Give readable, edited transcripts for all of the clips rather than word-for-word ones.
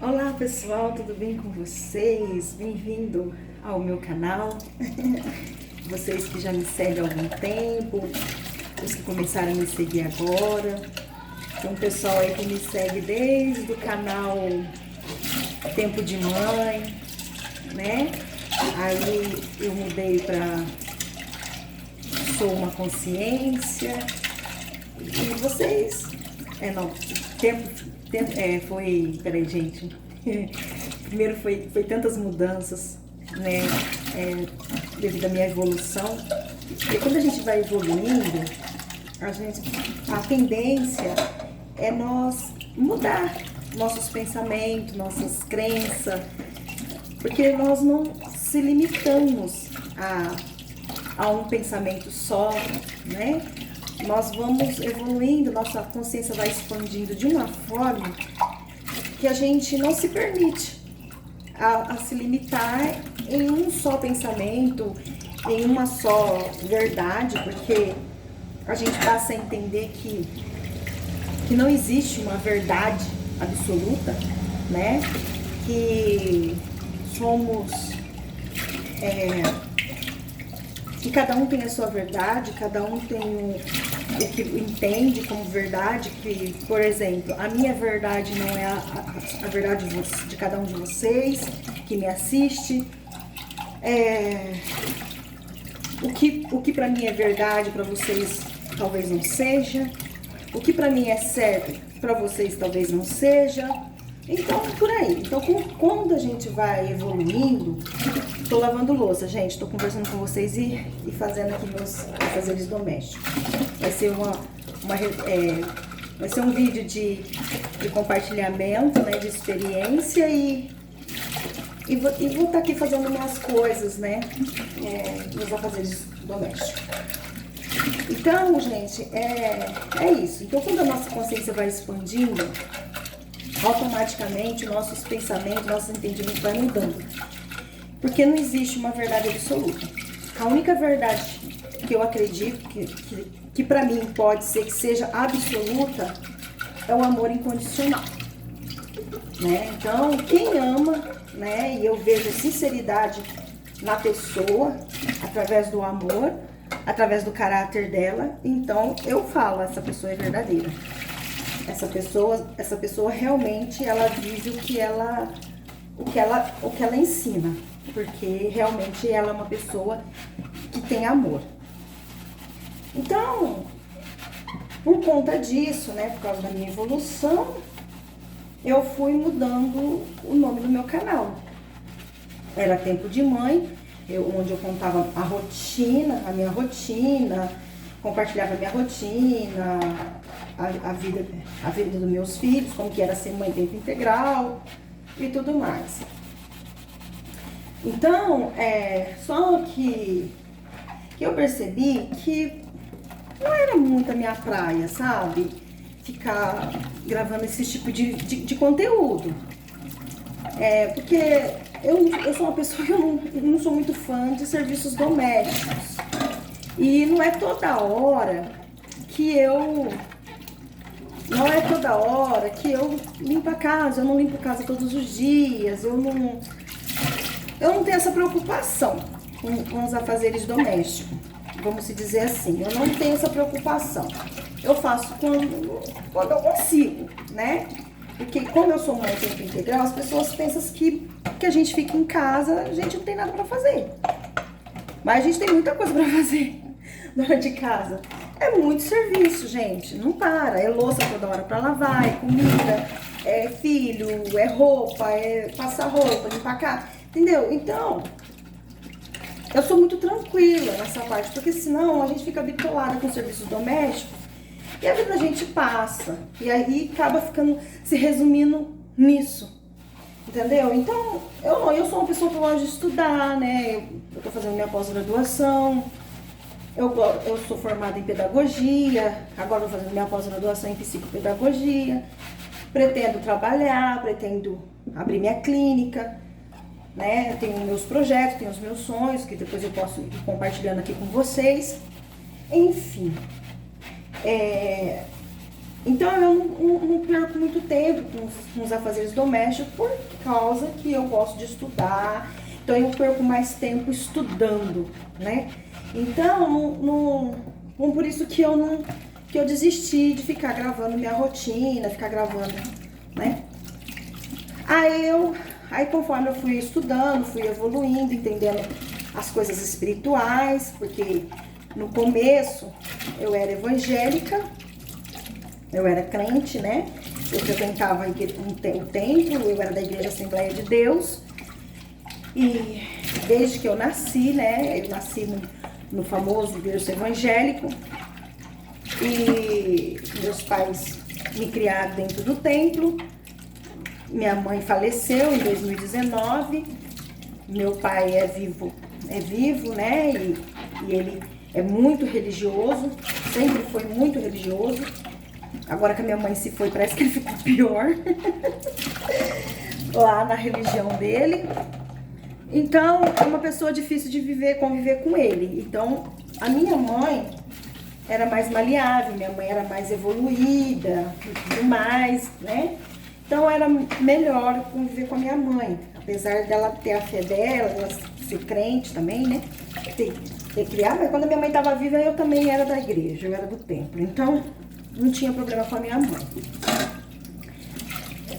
Olá pessoal, tudo bem com vocês? Bem-vindo ao meu canal. Vocês que já me seguem há algum tempo, os que começaram a me seguir agora. Tem um pessoal aí que me segue desde o canal Tempo de Mãe, né? Aí eu mudei para Sou uma Consciência. E vocês... Peraí, gente. Primeiro foi tantas mudanças, né? Devido à minha evolução. E quando a gente vai evoluindo, a tendência é nós mudar nossos pensamentos, nossas crenças, porque nós não se limitamos a um pensamento só, né? Nós vamos evoluindo, nossa consciência vai expandindo de uma forma que a gente não se permite a se limitar em um só pensamento, em uma só verdade, porque a gente passa a entender que não existe uma verdade absoluta, né? Que somos... que cada um tem a sua verdade, cada um tem o que entende como verdade, que, por exemplo, a minha verdade não é a verdade de cada um de vocês que me assiste. O que para mim é verdade, para vocês talvez não seja. O que para mim é certo, para vocês talvez não seja. Então, por aí. Então, quando a gente vai evoluindo... Tô lavando louça, gente. Tô conversando com vocês e fazendo aqui meus afazeres domésticos. Vai ser vai ser um vídeo de compartilhamento, né, de experiência e vou estar aqui fazendo minhas coisas, né, meus afazeres domésticos. Então, gente, é isso. Então, quando a nossa consciência vai expandindo, automaticamente nossos pensamentos, nossos entendimentos vai mudando. Porque não existe uma verdade absoluta. A única verdade que eu acredito, que para mim pode ser que seja absoluta, é o amor incondicional. Né? Então, quem ama, né, e eu vejo sinceridade na pessoa, através do amor, através do caráter dela, então eu falo, essa pessoa é verdadeira. Essa pessoa realmente, ela vive o que ela ensina. Porque realmente ela é uma pessoa que tem amor. Então, por conta disso, né, por causa da minha evolução, eu fui mudando o nome do meu canal. Era Tempo de Mãe, onde eu contava a minha rotina, compartilhava a minha rotina, a vida dos meus filhos, como que era ser mãe em tempo integral e tudo mais. Então, só que eu percebi que não era muito a minha praia, sabe? Ficar gravando esse tipo de conteúdo. Porque eu sou uma pessoa que eu não sou muito fã de serviços domésticos. E não é toda hora que eu limpo a casa, eu não limpo a casa todos os dias, eu não tenho essa preocupação com os afazeres domésticos, vamos se dizer assim. Eu não tenho essa preocupação. Eu faço quando eu consigo, né? Porque como eu sou mãe em tempo integral, as pessoas pensam que a gente fica em casa, a gente não tem nada pra fazer. Mas a gente tem muita coisa pra fazer dentro de casa. É muito serviço, gente. Não para. É louça toda hora pra lavar, é comida, é filho, é roupa, é passar roupa, limpar a casa. Entendeu? Então, eu sou muito tranquila nessa parte, porque senão a gente fica bitolada com serviços domésticos e a vida da gente passa. E aí acaba se resumindo nisso. Entendeu? Então, eu sou uma pessoa que gosta de estudar, né? Eu tô fazendo minha pós-graduação. Eu sou formada em pedagogia, agora estou fazendo minha pós-graduação em psicopedagogia. Pretendo trabalhar, pretendo abrir minha clínica. Né? Eu tenho meus projetos, tenho os meus sonhos, que depois eu posso ir compartilhando aqui com vocês. Enfim, Então eu não perco muito tempo com os afazeres domésticos por causa que eu gosto de estudar. Então eu perco mais tempo estudando, né? Então, por isso que eu desisti de ficar gravando minha rotina, ficar gravando, né? Aí conforme eu fui estudando, fui evoluindo, entendendo as coisas espirituais, porque no começo eu era evangélica, eu era crente, né? Eu frequentava o templo, eu era da Igreja Assembleia de Deus. E desde que eu nasci, né? Eu nasci no famoso berço evangélico. E meus pais me criaram dentro do templo. Minha mãe faleceu em 2019. Meu pai é vivo, né? E ele é muito religioso, sempre foi muito religioso. Agora que a minha mãe se foi, parece que ele ficou pior lá na religião dele. Então, é uma pessoa difícil de conviver com ele. Então, a minha mãe era mais maleável, minha mãe era mais evoluída e tudo mais, né? Então, era melhor conviver com a minha mãe. Apesar dela ter a fé dela, ela ser crente também, né? Ter criado, mas quando a minha mãe estava viva, eu também era da igreja, eu era do templo. Então, não tinha problema com a minha mãe.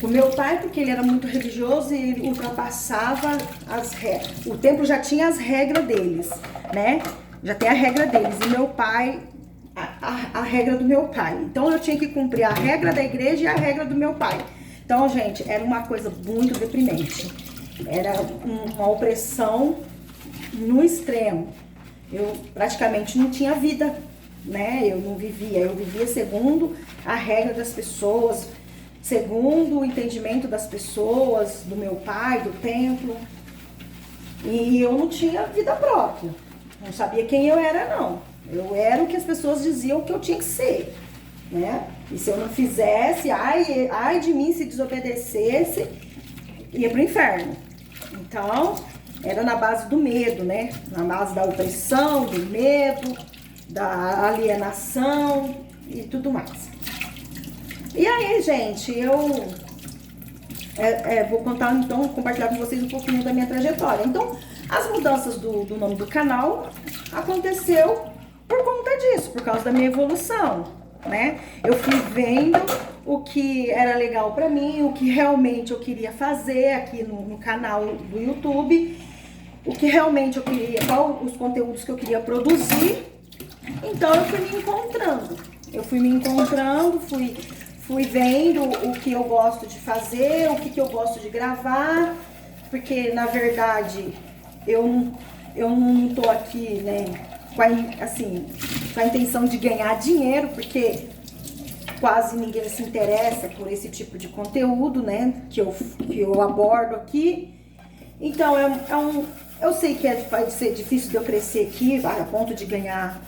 O meu pai, porque ele era muito religioso e ele ultrapassava as regras. O templo já tinha as regras deles, né? Já tem a regra deles. E meu pai, a regra do meu pai. Então eu tinha que cumprir a regra da igreja e a regra do meu pai. Então, gente, era uma coisa muito deprimente. Era uma opressão no extremo. Eu praticamente não tinha vida, né? Eu não vivia. Eu vivia segundo a regra das pessoas, segundo o entendimento das pessoas, do meu pai, do templo. E eu não tinha vida própria. Não sabia quem eu era, não. Eu era o que as pessoas diziam que eu tinha que ser, né? E se eu não fizesse, ai de mim se desobedecesse, ia pro inferno. Então, era na base do medo, né? Na base da opressão, do medo, da alienação e tudo mais. E aí, gente, eu vou contar, então, compartilhar com vocês um pouquinho da minha trajetória. Então, as mudanças do nome do canal aconteceu por conta disso, por causa da minha evolução, né? Eu fui vendo o que era legal pra mim, o que realmente eu queria fazer aqui no canal do YouTube, o que realmente eu queria, qual os conteúdos que eu queria produzir. Então, eu fui me encontrando, fui vendo o que eu gosto de fazer, o que eu gosto de gravar, porque na verdade eu não tô aqui, né, com a intenção de ganhar dinheiro, porque quase ninguém se interessa por esse tipo de conteúdo, né, que eu abordo aqui. Então eu sei que vai ser difícil de eu crescer aqui a ponto de ganhar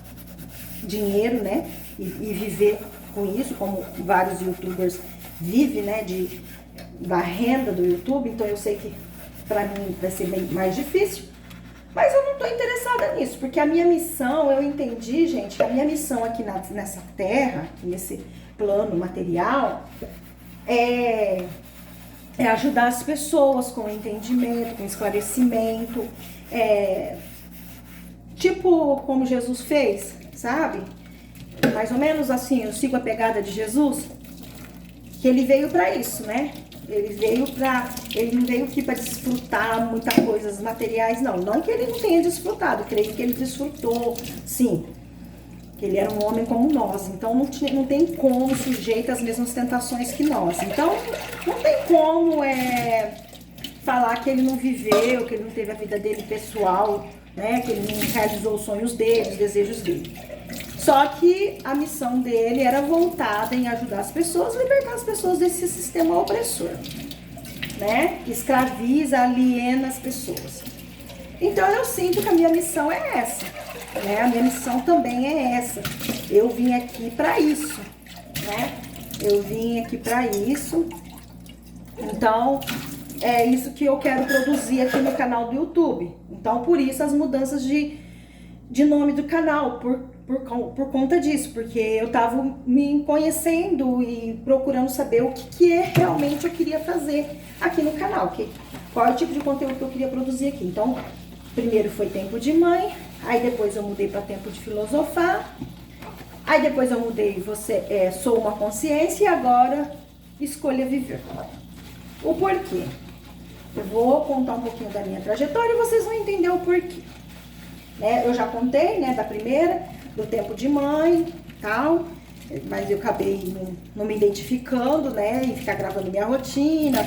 dinheiro, né, e viver com isso, como vários youtubers vivem, né, da renda do YouTube. Então eu sei que pra mim vai ser bem mais difícil, mas eu não tô interessada nisso, porque a minha missão, eu entendi, gente, que a minha missão aqui nessa terra, nesse plano material, é ajudar as pessoas com entendimento, com esclarecimento, tipo como Jesus fez, sabe? Mais ou menos assim, eu sigo a pegada de Jesus, que ele veio pra isso, né? Ele não veio aqui pra desfrutar muitas coisas materiais, não. Não que ele não tenha desfrutado, eu creio que ele desfrutou, sim. Que ele era um homem como nós, então não tem como sujeito às mesmas tentações que nós. Então, não tem como falar que ele não viveu, que ele não teve a vida dele pessoal, né? Que ele não realizou os sonhos dele, os desejos dele. Só que a missão dele era voltada em ajudar as pessoas, libertar as pessoas desse sistema opressor, né? Escraviza, aliena as pessoas. Então eu sinto que a minha missão é essa, né? A minha missão também é essa. Eu vim aqui para isso, né? Eu vim aqui para isso. Então é isso que eu quero produzir aqui no canal do YouTube. Então por isso as mudanças de nome do canal, por conta disso, porque eu tava me conhecendo e procurando saber o que é realmente eu queria fazer aqui no canal, qual é o tipo de conteúdo que eu queria produzir aqui. Então, primeiro foi Tempo de Mãe, aí depois eu mudei para Tempo de Filosofar, aí depois eu mudei Sou uma Consciência e agora Escolha Viver. O porquê? Eu vou contar um pouquinho da minha trajetória e vocês vão entender o porquê. Né? Eu já contei, né, da primeira, do Tempo de Mãe, tal, mas eu acabei não me identificando, né, e ficar gravando minha rotina,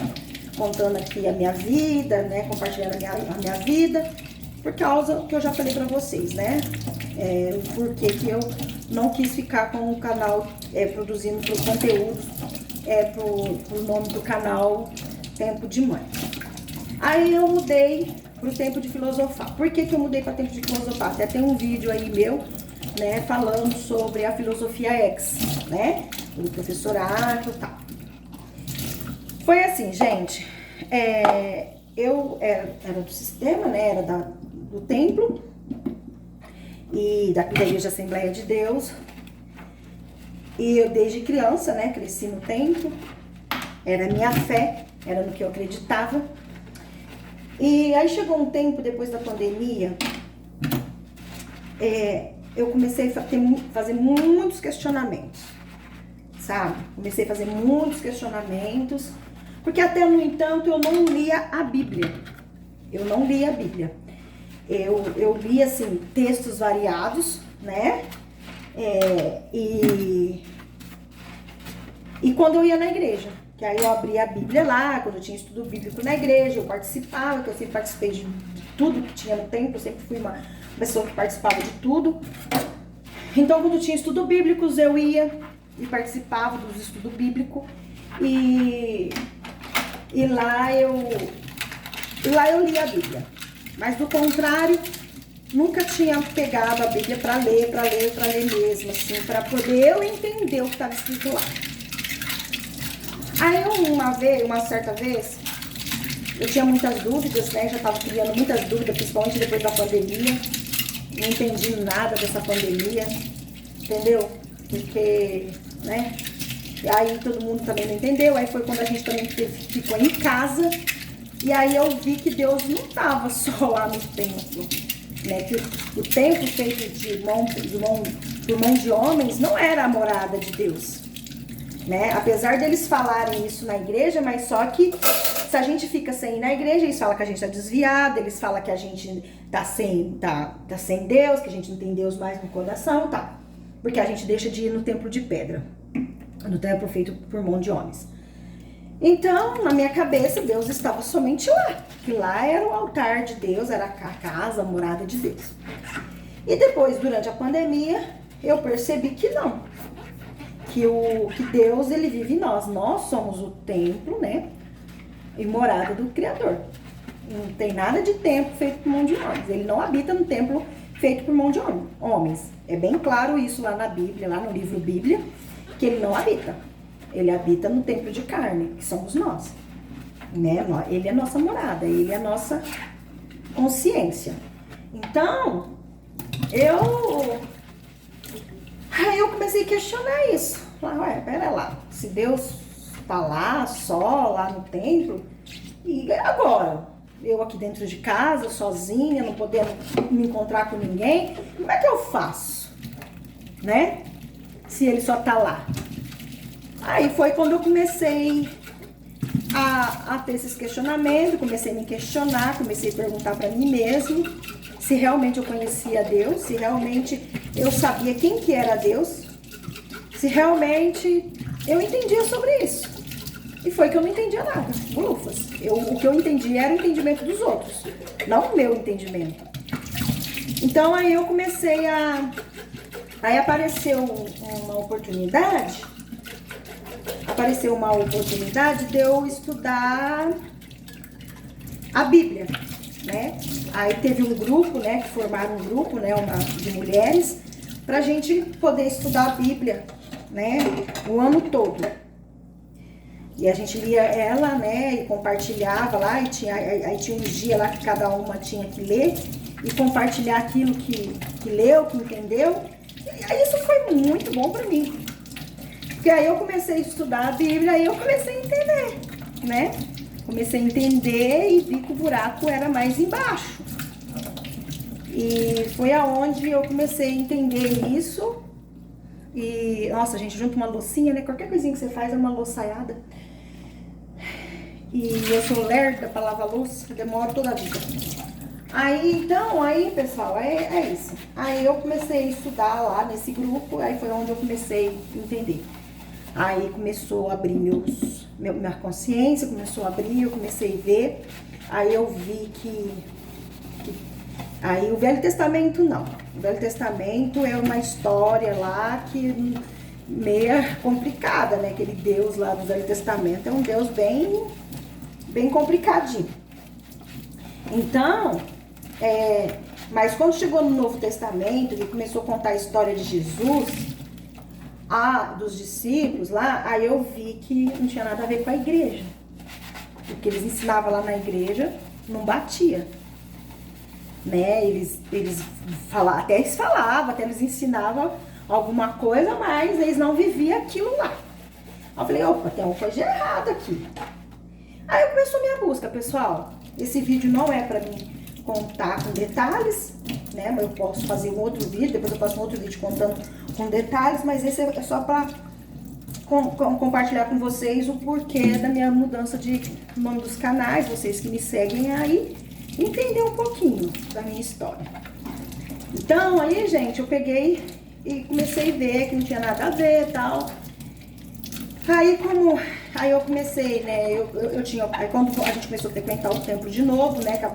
contando aqui a minha vida, né, compartilhando a minha vida, por causa que eu já falei pra vocês, né, o porquê que eu não quis ficar com o canal produzindo conteúdo, pro nome do canal Tempo de Mãe. Aí eu mudei pro Tempo de Filosofar. Por que eu mudei para Tempo de Filosofar? Até tem um vídeo aí meu, né, falando sobre a filosofia X, né, do professor Arthur e tal. Foi assim, gente, eu era do sistema, né, era do templo e da Igreja Assembleia de Deus. E eu desde criança, né, cresci no templo, era a minha fé, era no que eu acreditava. E aí chegou um tempo, depois da pandemia, eu comecei a fazer muitos questionamentos, sabe? Comecei a fazer muitos questionamentos, porque até, no entanto, eu não lia a Bíblia. Eu não lia a Bíblia. Eu lia, assim, textos variados, né? E quando eu ia na igreja, que aí eu abria a Bíblia lá, quando eu tinha estudo bíblico na igreja, eu participava, que eu sempre participei de tudo que tinha no templo, eu sempre fui uma pessoa que participava de tudo. Então, quando tinha estudo bíblicos, eu ia e participava dos estudos bíblicos, e lá eu lia a Bíblia. Mas, do contrário, nunca tinha pegado a Bíblia para ler mesmo, assim, para poder eu entender o que estava escrito lá. Aí uma certa vez, eu tinha muitas dúvidas, né? Já estava criando muitas dúvidas, principalmente depois da pandemia. Não entendi nada dessa pandemia, entendeu? Porque, né? E aí todo mundo também não entendeu. Aí foi quando a gente também ficou em casa. E aí eu vi que Deus não estava só lá no templo, né? Que o templo feito por mão de homens não era a morada de Deus. Né? Apesar deles falarem isso na igreja, mas só que se a gente fica sem ir na igreja, eles falam que a gente tá desviado, eles falam que a gente tá sem Deus, que a gente não tem Deus mais no coração, tá? Porque a gente deixa de ir no templo de pedra, no templo feito por mão de homens. Então, na minha cabeça, Deus estava somente lá, que lá era o altar de Deus, era a casa, a morada de Deus. E depois, durante a pandemia, eu percebi que não. Que Deus, ele vive em nós. Nós somos o templo, né? E morada do Criador. Não tem nada de templo feito por mão de homens. Ele não habita no templo feito por mão de homens. É bem claro isso lá na Bíblia, lá no livro Bíblia, que ele não habita. Ele habita no templo de carne, que somos nós. Né? Ele é a nossa morada, ele é a nossa consciência. Então, Aí eu comecei a questionar isso. Falei, pera lá, se Deus tá lá, só, lá no templo, e agora? Eu aqui dentro de casa, sozinha, não podendo me encontrar com ninguém, como é que eu faço? Né? Se ele só tá lá. Aí foi quando eu comecei a ter esses questionamentos, comecei a me questionar, comecei a perguntar pra mim mesmo se realmente eu conhecia Deus, se realmente eu sabia quem que era Deus, se realmente eu entendia sobre isso. E foi que eu não entendia nada, bolufas. O que eu entendia era o entendimento dos outros, não o meu entendimento. Então aí eu comecei Aí apareceu uma oportunidade de eu estudar a Bíblia, né? Aí teve um grupo, né, que formaram um grupo, né, de mulheres, pra gente poder estudar a Bíblia, né, o ano todo. E a gente lia ela, né, e compartilhava lá, aí tinha uns dias lá que cada uma tinha que ler e compartilhar aquilo que leu, que entendeu. aí isso foi muito bom pra mim. Porque aí eu comecei a estudar a Bíblia e eu comecei a entender, né? Comecei a entender e vi que o buraco era mais embaixo. E foi aonde eu comecei a entender isso. E, nossa, gente, junto uma loucinha, né? Qualquer coisinha que você faz é uma louçaiada. E eu sou lerda pra lavar louça, demora toda a vida. Aí, então, aí, pessoal, é isso. Aí eu comecei a estudar lá nesse grupo, aí foi onde eu comecei a entender. Aí começou a abrir minha consciência, começou a abrir, eu comecei a ver. Aí eu vi aí o Velho Testamento não. O Velho Testamento é uma história lá que meia complicada, né? Aquele Deus lá do Velho Testamento é um Deus bem complicadinho. Então, mas quando chegou no Novo Testamento e começou a contar a história de Jesus, dos discípulos lá, aí eu vi que não tinha nada a ver com a igreja. O que eles ensinavam lá na igreja não batia. Né? Eles falavam, até eles ensinavam alguma coisa, mas eles não viviam aquilo lá. Aí eu falei, opa, tem uma coisa errada aqui. Aí começou a minha busca, pessoal. Esse vídeo não é pra mim contar com detalhes, né? Mas eu posso fazer um outro vídeo, depois eu faço um outro vídeo contando com detalhes, mas esse é só pra compartilhar com vocês o porquê da minha mudança de nome dos canais, vocês que me seguem aí, entender um pouquinho da minha história. Então, aí, gente, eu peguei e comecei a ver que não tinha nada a ver e tal. Aí eu comecei, né, aí quando a gente começou a frequentar o templo de novo, né, que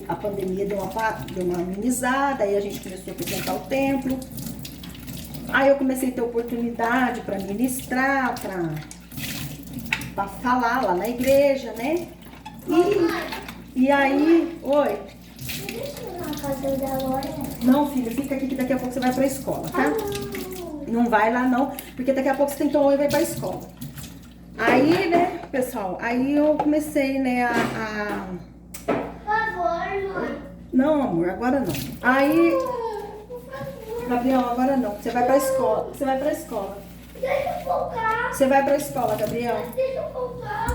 a pandemia deu uma amenizada, aí a gente começou a frequentar o templo. Aí eu comecei a ter oportunidade para ministrar, para falar lá na igreja, né? E aí, oi? Deixa eu ir na casa da Lorena. Não, filha, fica aqui que daqui a pouco você vai pra escola, tá? Não vai lá não, porque daqui a pouco você tem que tomar e vai pra escola. Aí, né, pessoal, aí eu comecei, né, Por favor, mãe. Não, amor, agora não. Aí, Por favor. Gabriel, agora não. Você vai pra escola. Você vai pra escola. Deixa eu focar. Você vai pra escola, Gabriel. Deixa eu focar.